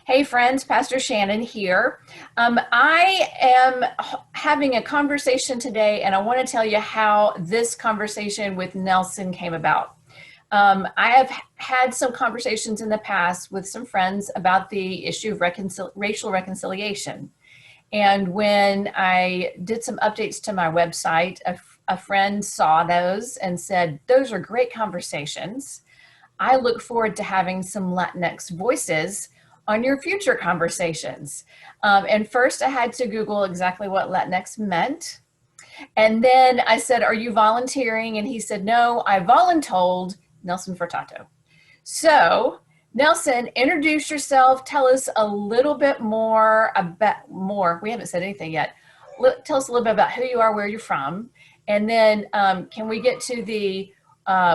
Hey friends, Pastor Shannon here. I am having a conversation today, and I want to tell you how this conversation with Nelson came about. I have had some conversations in the past with some friends about the issue of racial reconciliation. And when I did some updates to my website, a friend saw those and said, "Those are great conversations. I look forward to having some Latinx voices on your future conversations." And first I had to Google exactly what Latinx meant. And then I said, "Are you volunteering?" And he said, "No, I voluntold Nelson Furtado." So Nelson, introduce yourself. Tell us a little bit more about we haven't said anything yet. Tell us a little bit about who you are, where you're from. And then can we get to the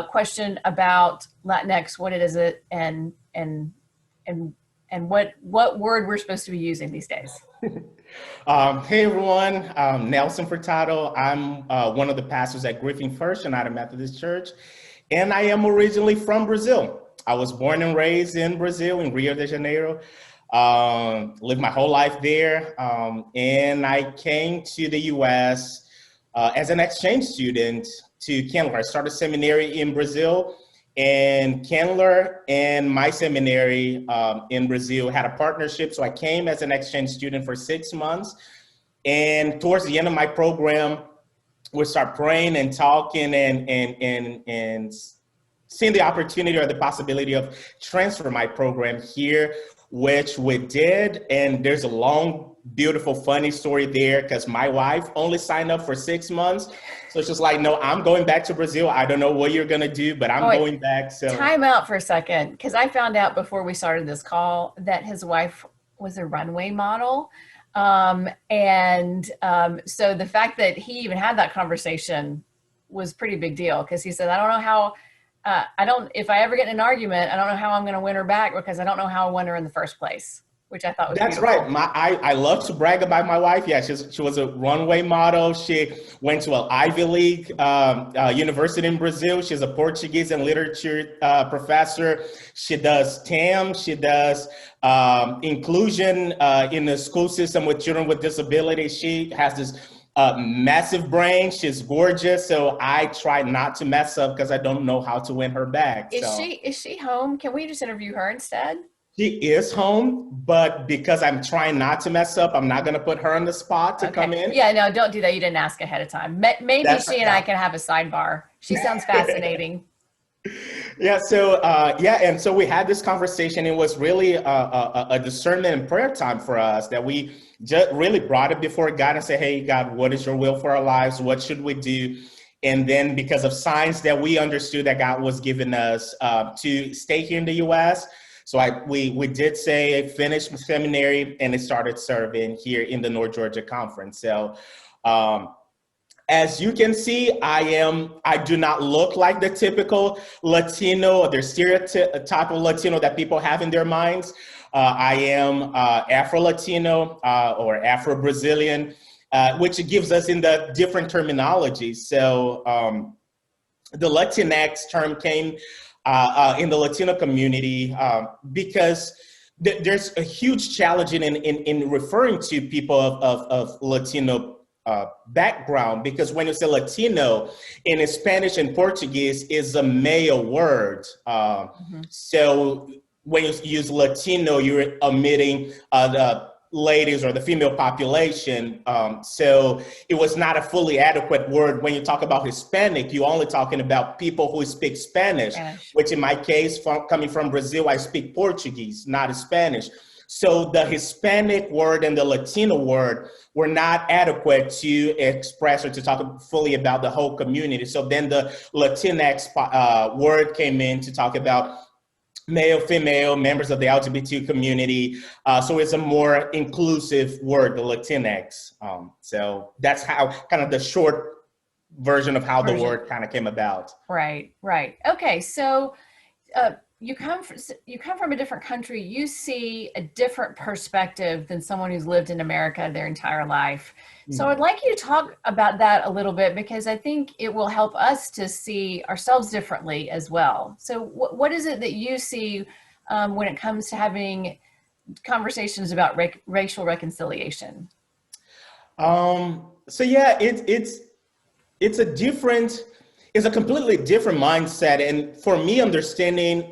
question about Latinx, what it is, and what word we're supposed to be using these days. Hey everyone, Nelson Furtado. I'm one of the pastors at Griffin First United Methodist Church, and I am originally from Brazil. I was born and raised in Brazil, in Rio de Janeiro. Lived my whole life there, and I came to the U.S. As an exchange student to Candler. I started seminary in Brazil, and Candler and my seminary in Brazil had a partnership. So I came as an exchange student for 6 months. And towards the end of my program, we start praying and talking and seeing the opportunity or the possibility of transfer my program here, which we did. And there's a long, beautiful, funny story there because my wife only signed up for 6 months. So she's like, "No, I'm going back to Brazil. I don't know what you're going to do, but I'm going back." So time out for a second, because I found out before we started this call that his wife was a runway model. So the fact that he even had that conversation was pretty big deal, because he said, "I don't know how, if I ever get in an argument, I don't know how I'm going to win her back because I don't know how I won her in the first place," which I thought was That's beautiful. right. I love to brag about my wife. Yeah, she was a runway model. She went to an Ivy League university in Brazil. She's a Portuguese and literature professor. She does TAM. She does inclusion in the school system with children with disabilities. She has this massive brain. She's gorgeous. So I try not to mess up because I don't know how to win her back. Is she home? Can we just interview her instead? She is home, but because I'm trying not to mess up, I'm not going to put her on the spot to come in. Yeah, no, don't do that. You didn't ask ahead of time. Maybe she and I can have a sidebar. She sounds fascinating. Yeah. So and so we had this conversation. It was really a discernment and prayer time for us that we just really brought it before God and said, "Hey, God, what is your will for our lives? What should we do?" And then because of signs that we understood that God was giving us to stay here in the U.S., so we did say finish seminary and it started serving here in the North Georgia Conference. So as you can see, I do not look like the typical Latino or the stereotype of Latino that people have in their minds. I am Afro-Latino or Afro-Brazilian, which gives us in the different terminology. So the Latinx term came in the Latino community because there's a huge challenge in referring to people of Latino background, because when you say Latino in Spanish and Portuguese is a male word. So when you use Latino, you're omitting the ladies or the female population. So it was not a fully adequate word. When you talk about Hispanic, you're only talking about people who speak Spanish. Which in my case, coming from Brazil, I speak Portuguese, not Spanish. So the Hispanic word and the Latino word were not adequate to express or to talk fully about the whole community. So then the Latinx word came in to talk about male, female, members of the LGBT community. So it's a more inclusive word, the Latinx. So that's how kind of the short version of how the word kind of came about. Right. Okay, so you come from a different country. You see a different perspective than someone who's lived in America their entire life. So I'd like you to talk about that a little bit, because I think it will help us to see ourselves differently as well. So what is it that you see when it comes to having conversations about racial reconciliation? So yeah, it's a different, it's a completely different mindset. And for me, understanding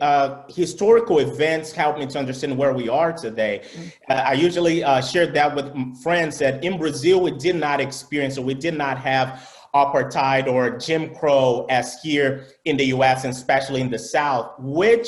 historical events helped me to understand where we are today. I usually shared that with friends that in Brazil, we did not experience, or we did not have apartheid or Jim Crow as here in the US, and especially in the South, which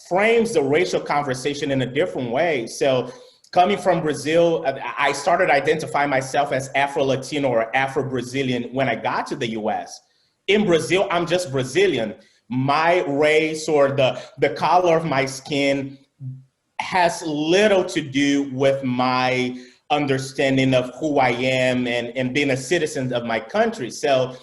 frames the racial conversation in a different way. So coming from Brazil, I started identifying myself as Afro-Latino or Afro-Brazilian when I got to the US. In Brazil, I'm just Brazilian. My race or the color of my skin has little to do with my understanding of who I am and being a citizen of my country. So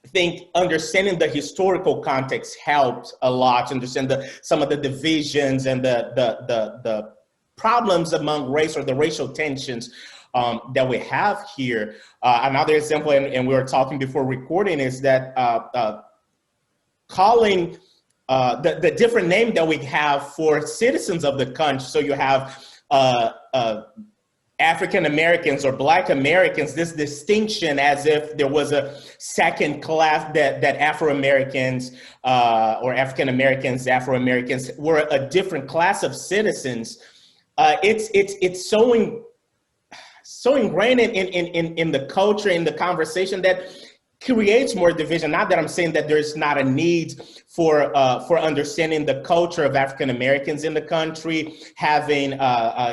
I think understanding the historical context helped a lot to understand some of the divisions and the problems among race, or the racial tensions that we have here. Another example, and we were talking before recording, is that calling the different name that we have for citizens of the country. So you have African Americans or Black Americans, this distinction as if there was a second class, that Afro Americans or African Americans, Afro Americans were a different class of citizens. It's so ingrained in the culture, in the conversation, that creates more division. Not that I'm saying that there's not a need for understanding the culture of African Americans in the country, having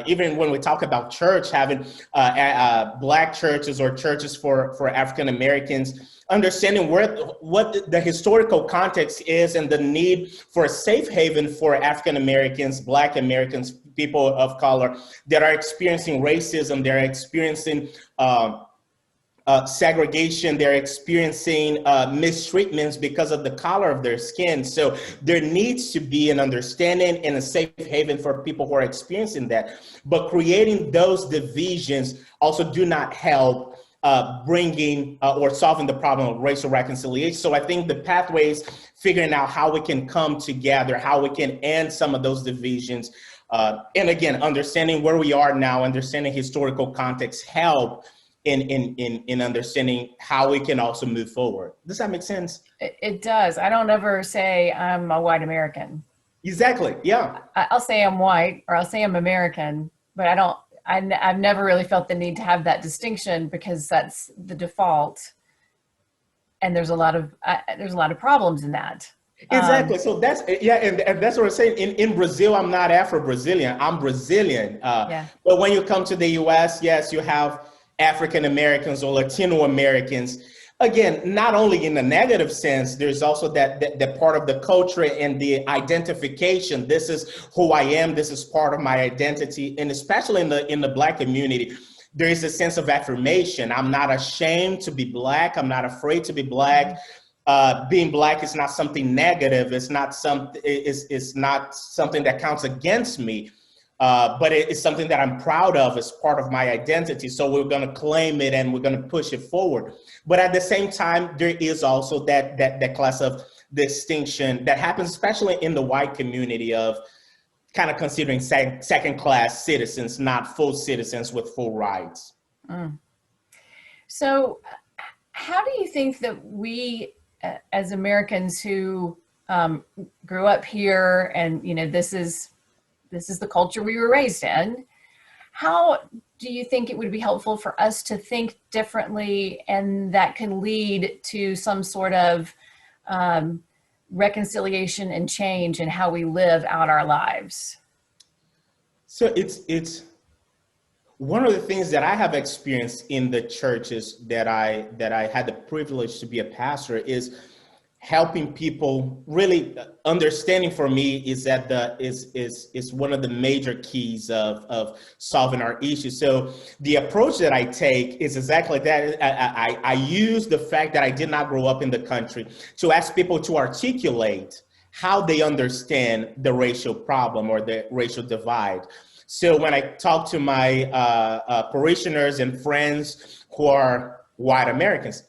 even when we talk about church, having Black churches or churches for African Americans, understanding what the historical context is and the need for a safe haven for African Americans, Black Americans, people of color that are experiencing racism, they're experiencing segregation, they're experiencing mistreatments because of the color of their skin. So there needs to be an understanding and a safe haven for people who are experiencing that. But creating those divisions also do not help bringing or solving the problem of racial reconciliation. So I think the pathways, figuring out how we can come together, how we can end some of those divisions, and again, understanding where we are now, understanding historical context, help in understanding how we can also move forward. Does that make sense? It does. I don't ever say I'm a white American. Exactly. Yeah. I'll say I'm white, or I'll say I'm American, but I've never really felt the need to have that distinction, because that's the default. And there's a lot of problems in that. Exactly. So that's, yeah, and that's what I'm saying. In Brazil, I'm not Afro-Brazilian. I'm Brazilian. Yeah. But when you come to the US, yes, you have African Americans or Latino Americans. Again, not only in a negative sense, there's also that part of the culture and the identification. This is who I am. This is part of my identity. And especially in the Black community, there is a sense of affirmation. I'm not ashamed to be Black. I'm not afraid to be Black. Being Black is not something negative. It's not something that counts against me. But it's something that I'm proud of as part of my identity. So we're going to claim it and we're going to push it forward. But at the same time, there is also that class of distinction that happens, especially in the white community, of kind of considering second class citizens, not full citizens with full rights. Mm. So how do you think that we, as Americans who grew up here, and this is the culture we were raised in, how do you think it would be helpful for us to think differently, and that can lead to some sort of reconciliation and change in how we live out our lives? So it's one of the things that I have experienced in the churches that I had the privilege to be a pastor is helping people. Really understanding for me is that is one of the major keys of solving our issues. So the approach that I take is exactly that. I use the fact that I did not grow up in the country to ask people to articulate how they understand the racial problem or the racial divide. So when I talk to my parishioners and friends who are white Americans,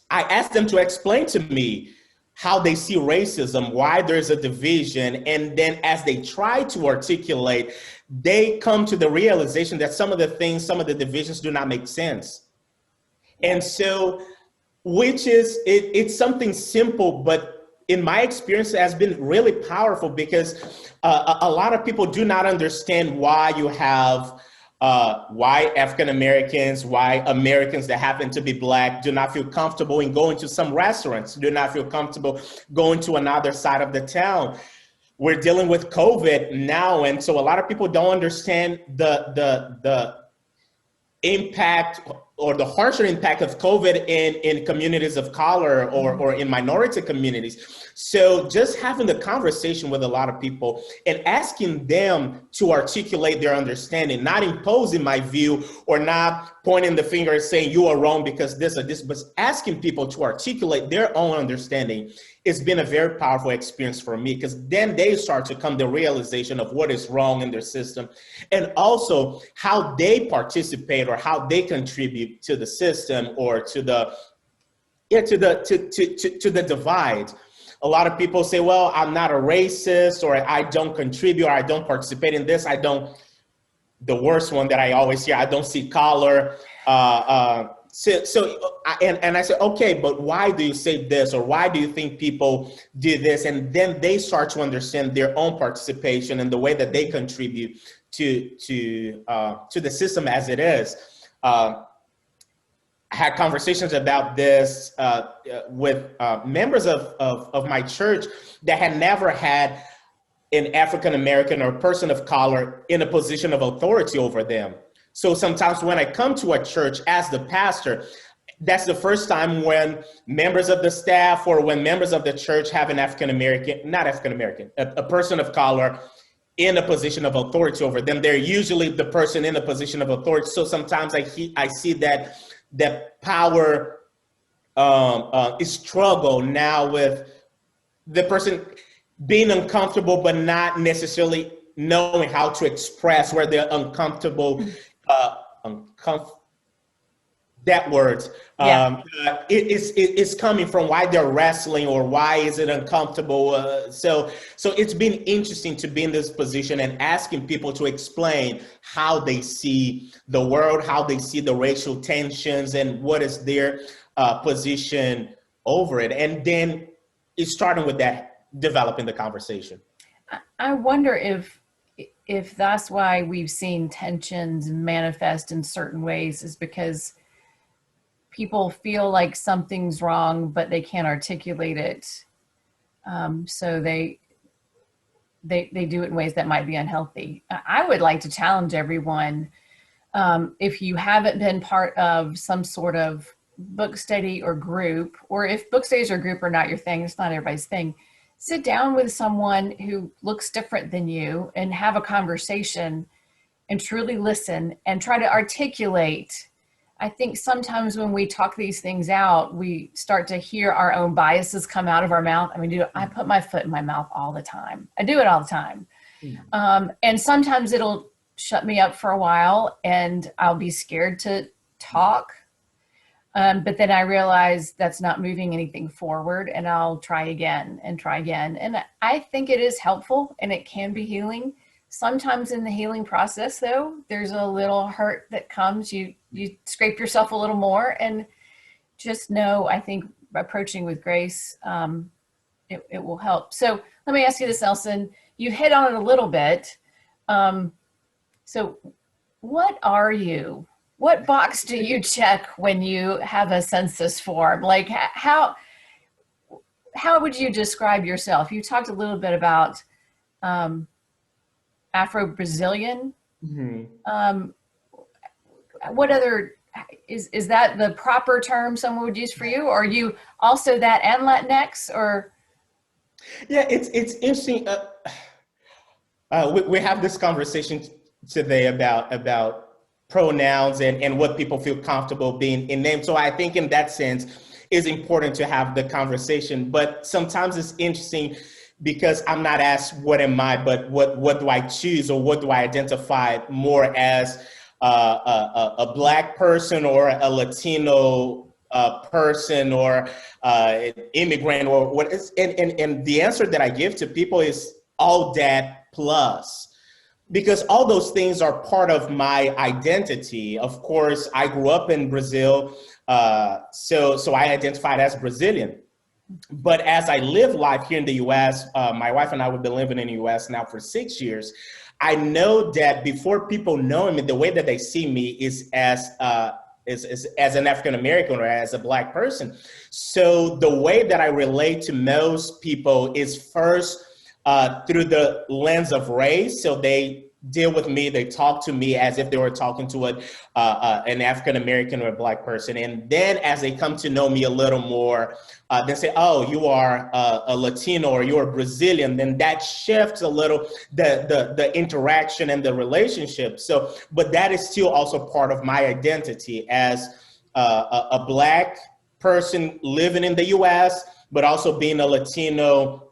I ask them to explain to me how they see racism, why there's a division. And then as they try to articulate, they come to the realization that some of the things, some of the divisions do not make sense. And so, it's something simple, but in my experience, it has been really powerful because a lot of people do not understand why you have why African Americans, why Americans that happen to be Black do not feel comfortable in going to some restaurants, do not feel comfortable going to another side of the town. We're dealing with COVID now, and so a lot of people don't understand the impact or the harsher impact of COVID in communities of color or in minority communities. So just having the conversation with a lot of people and asking them to articulate their understanding, not imposing my view or not pointing the finger and saying you are wrong because this or this, but asking people to articulate their own understanding. It's been a very powerful experience for me because then they start to come to the realization of what is wrong in their system and also how they participate or how they contribute to the system or to the divide. A lot of people say, well, I'm not a racist, or I don't contribute, or I don't participate in this. The worst one that I always hear, I don't see color. And I said, okay, but why do you say this? Or why do you think people do this? And then they start to understand their own participation and the way that they contribute to the system as it is. I had conversations about this with members of my church that had never had an African American or person of color in a position of authority over them. So sometimes when I come to a church as the pastor, that's the first time when members of the staff or when members of the church have an African American, not African American, a person of color in a position of authority over them. They're usually the person in a position of authority. So sometimes I see that power struggle now with the person being uncomfortable, but not necessarily knowing how to express where they're uncomfortable. That word. It's coming from why they're wrestling or why is it uncomfortable. So it's been interesting to be in this position and asking people to explain how they see the world, how they see the racial tensions, and what is their position over it. And then it's starting with that, developing the conversation. I wonder if that's why we've seen tensions manifest in certain ways, is because people feel like something's wrong, but they can't articulate it. So they do it in ways that might be unhealthy. I would like to challenge everyone, if you haven't been part of some sort of book study or group, or if book studies or group are not your thing, it's not everybody's thing, sit down with someone who looks different than you and have a conversation and truly listen and try to articulate. I think sometimes when we talk these things out, we start to hear our own biases come out of our mouth. I mean, I put my foot in my mouth all the time. I do it all the time. And sometimes it'll shut me up for a while and I'll be scared to talk. But then I realize that's not moving anything forward, and I'll try again and try again. And I think it is helpful and it can be healing. Sometimes in the healing process, though, there's a little hurt that comes. You scrape yourself a little more, and just know, I think approaching with grace, it will help. So let me ask you this, Nelson. You hit on it a little bit. So what are you? What box do you check when you have a census form? Like how would you describe yourself? You talked a little bit about Afro-Brazilian. Mm-hmm. What other, is that the proper term someone would use for you? Or are you also that and Latinx, or? Yeah, it's interesting. We have this conversation today about pronouns and what people feel comfortable being in names. So I think in that sense, it's important to have the conversation. But sometimes it's interesting because I'm not asked what am I, but what do I choose, or what do I identify more as a Black person or a Latino person or immigrant or what is, and the answer that I give to people is all that plus, because all those things are part of my identity. Of course, I grew up in Brazil, so I identified as Brazilian. But as I live life here in the U.S., my wife and I have been living in the U.S. now for 6 years. I know that before people know me, the way that they see me is as an African American or as a Black person. So the way that I relate to most people is first through the lens of race. So they deal with me, they talk to me as if they were talking to an African American or a Black person. And then as they come to know me a little more, they say, oh, you are a Latino or you're Brazilian. Then that shifts a little the interaction and the relationship. So, but that is still also part of my identity as a Black person living in the US, but also being a Latino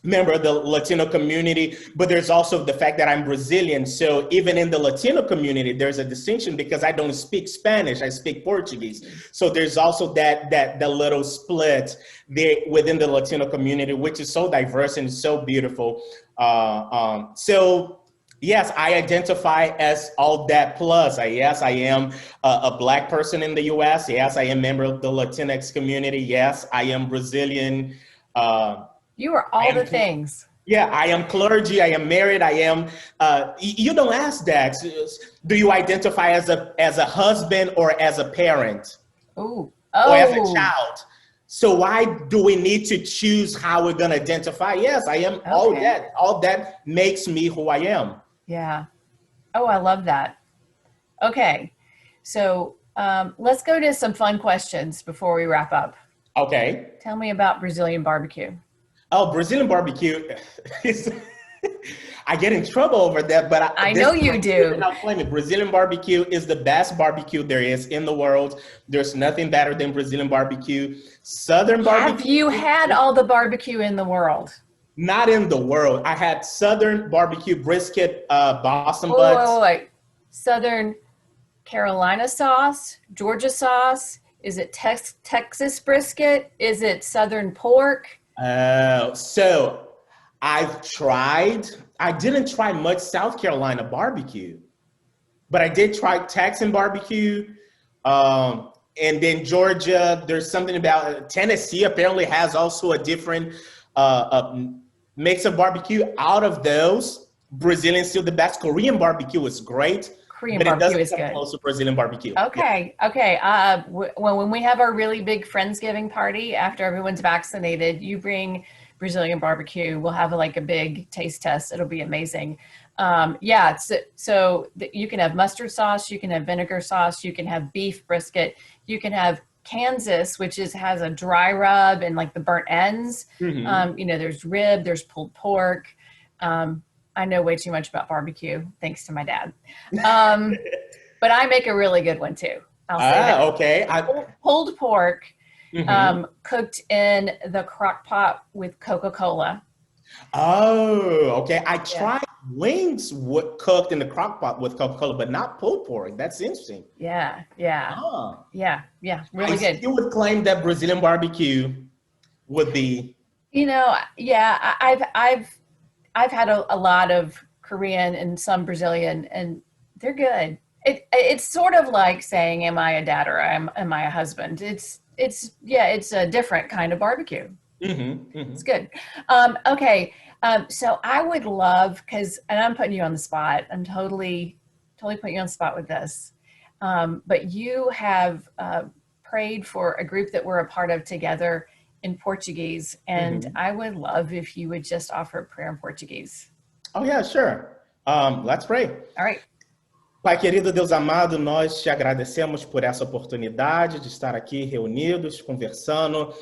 member of the Latino community. But there's also the fact that I'm Brazilian. So even in the Latino community, there's a distinction because I don't speak Spanish, I speak Portuguese. So there's also that little split there within the Latino community, which is so diverse and so beautiful. So yes, I identify as all that plus. Yes, I am a Black person in the US. Yes, I am a member of the Latinx community. Yes, I am Brazilian. You are all the things. Yeah, I am clergy. I am married. I am. You don't ask that. Do you identify as a husband or as a parent? Ooh. Or as a child? So why do we need to choose how we're going to identify? Yes, I am all that. All that makes me who I am. Yeah. Oh, I love that. Okay. So let's go to some fun questions before we wrap up. Okay. Tell me about Brazilian barbecue. Oh, Brazilian barbecue. I get in trouble over that, but I know you do. I'll claim it. Brazilian barbecue is the best barbecue there is in the world. There's nothing better than Brazilian barbecue. Southern barbecue. Have you had all the barbecue in the world? Not in the world. I had Southern barbecue, brisket, Boston butts. Wait. Southern Carolina sauce, Georgia sauce. Is it Texas brisket? Is it Southern pork? So I've tried. I didn't try much South Carolina barbecue, but I did try Texan barbecue. And then Georgia, there's something about Tennessee apparently has also a different mix of barbecue. Out of those, Brazilian is still the best. Korean barbecue is great. Korean barbecue is good. Close to Brazilian barbecue. Okay. Yeah. Okay. When we have our really big Friendsgiving party after everyone's vaccinated, you bring Brazilian barbecue. We'll have a big taste test. It'll be amazing. Yeah. So you can have mustard sauce. You can have vinegar sauce. You can have beef brisket. You can have Kansas, which has a dry rub and the burnt ends. Mm-hmm. There's rib. There's pulled pork. I know way too much about barbecue, thanks to my dad. But I make a really good one too. I'll say that. Okay. Pulled pork, mm-hmm. Cooked in the crock pot with Coca-Cola. Oh, okay. I tried wings cooked in the crock pot with Coca-Cola, but not pulled pork. That's interesting. Yeah. Yeah. Really good. You would claim that Brazilian barbecue would be. I've had a lot of Korean and some Brazilian, and they're good. It's sort of like saying, am I a dad or am I a husband? It's a different kind of barbecue. Mm-hmm, mm-hmm. It's good. Okay. So I would love, and I'm putting you on the spot. I'm totally putting you on the spot with this. But you have prayed for a group that we're a part of together in Portuguese, and mm-hmm. I would love if you would just offer a prayer in Portuguese. Oh yeah, sure. Let's pray. All right. Pai querido, Deus amado, nós te agradecemos por essa oportunidade de estar aqui reunidos, conversando,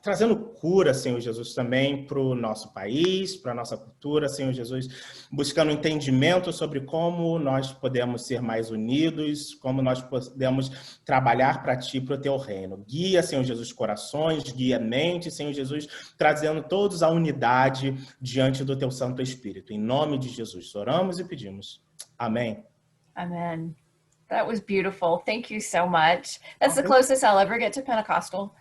trazendo cura, Senhor Jesus, também para o nosso país, para a nossa cultura, Senhor Jesus, buscando entendimento sobre como nós podemos ser mais unidos, como nós podemos trabalhar para Ti, para o Teu reino. Guia, Senhor Jesus, corações, guia mente, Senhor Jesus, trazendo todos a unidade diante do Teu Santo Espírito. Em nome de Jesus, oramos e pedimos. Amém. Amen. That was beautiful. Thank you so much. That's Oh, the thank closest I'll ever get to Pentecostal.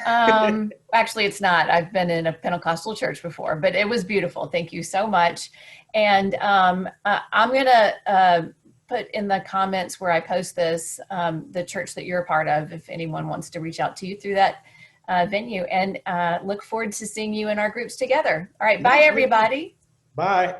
you. Actually, it's not. I've been in a Pentecostal church before, but it was beautiful. Thank you so much. And I'm going to put in the comments where I post this, the church that you're a part of, if anyone wants to reach out to you through that venue. And look forward to seeing you in our groups together. All right. Bye, Yeah, me too. everybody. Bye.